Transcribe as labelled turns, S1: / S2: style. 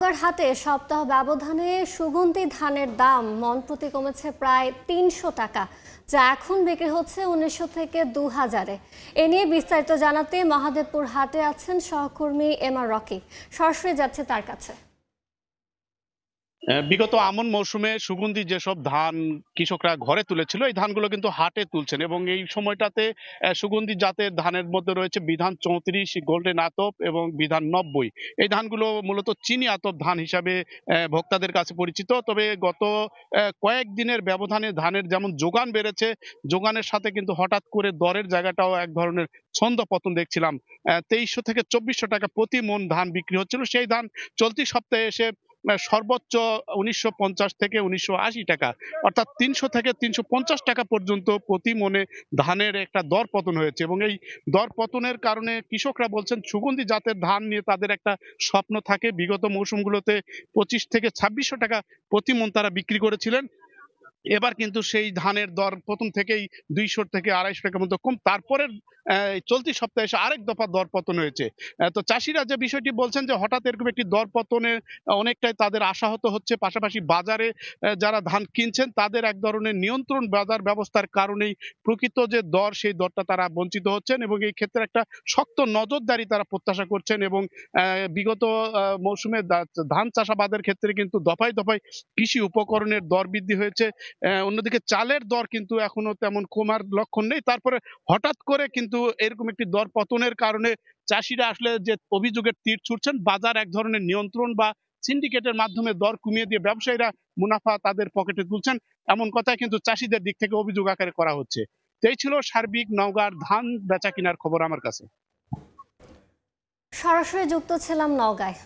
S1: হাটে সপ্তাহ ব্যবধানে সুগন্ধি ধানের দাম মণ প্রতি কমেছে প্রায় ৩০০ টাকা, যা এখন বিক্রি হচ্ছে ১৯০০ থেকে ২০০০-এ। এ নিয়ে বিস্তারিত জানাতে মহাদেবপুর হাটে আছেন সহকর্মী এম আর রকি। সরাসরি যাচ্ছে তার কাছে।
S2: বিগত আমন মৌসুমে সুগন্ধি যেসব ধান কৃষকরা ঘরে তুলেছিল, এই ধানগুলো কিন্তু হাটে তুলছেন এবং এই সময়টাতে সুগন্ধি জাতের ধানের মধ্যে রয়েছে বিধান ৩৪, গোল্ডেন আতপ এবং বিধান ৯০। এই ধানগুলো মূলত চিনি আতপ ধান হিসাবে ভোক্তাদের কাছে পরিচিত। তবে গত কয়েকদিনের ব্যবধানে ধানের যেমন যোগান বেড়েছে, যোগানের সাথে কিন্তু হঠাৎ করে দরের জায়গাটাও এক ধরনের ছন্দ পতন দেখছিলাম। ২৩০০ থেকে ২৪০০ টাকা প্রতি মণ ধান বিক্রি হচ্ছিল। সেই ধান চলতি সপ্তাহে এসে সর্বোচ্চ ১৯৫০ থেকে ১৯৮০ টাকা, অর্থাৎ ৩০০ থেকে ৩৫০ টাকা পর্যন্ত প্রতি মণে ধানের একটা দর পতন হয়েছে এবং এই দর পতনের কারণে কৃষকরা বলছেন সুগন্ধি জাতের ধান নিয়ে তাদের একটা স্বপ্ন থাকে। বিগত মৌসুমগুলোতে ২৫ থেকে ২৬০০ টাকা প্রতি মণ তারা বিক্রি করেছিলেন। এবার কিন্তু সেই ধানের দর প্রথম থেকেই ২০০ থেকে ২৫০ টাকার মতো কম। তারপরের চলতি সপ্তাহে এসে আরেক দফা দর পতন হয়েছে। তো চাষিরা যে বিষয়টি বলছেন যে হঠাৎ এরকম একটি দর পতনে অনেকটাই তাদের আশাহত হচ্ছে। পাশাপাশি বাজারে যারা ধান কিনছেন তাদের এক ধরনের নিয়ন্ত্রণ বাজার ব্যবস্থার কারণেই প্রকৃত যে দর, সেই দরটা তারা বঞ্চিত হচ্ছেন এবং এই ক্ষেত্রে একটা শক্ত নজরদারি তারা প্রত্যাশা করছেন এবং বিগত মৌসুমে ধান চাষাবাদের ক্ষেত্রে কিন্তু দফায় দফায় কৃষি উপকরণের দর বৃদ্ধি হয়েছে। অন্যদিকে চালের দর কিন্তু এখনো তেমন কমার লক্ষণ নেই। তারপরে হঠাৎ করে কিন্তু এরকম একটি দর পতনের কারণে চাষিরা আসলে যে অভিযোগের তীর ছুড়ছেন, বাজার এক ধরনের নিয়ন্ত্রণ বা সিন্ডিকেটের মাধ্যমে দর কমিয়ে দিয়ে ব্যবসায়ীরা মুনাফা তাদের পকেটে তুলছেন, এমন কথাই কিন্তু চাষিদের দিক থেকে অভিযোগ আকারে করা হচ্ছে। তো এই ছিল সার্বিক নওগাঁর ধান বেচা কিনার খবর আমার কাছে।
S1: সরাসরি যুক্ত ছিলাম নওগাঁয়।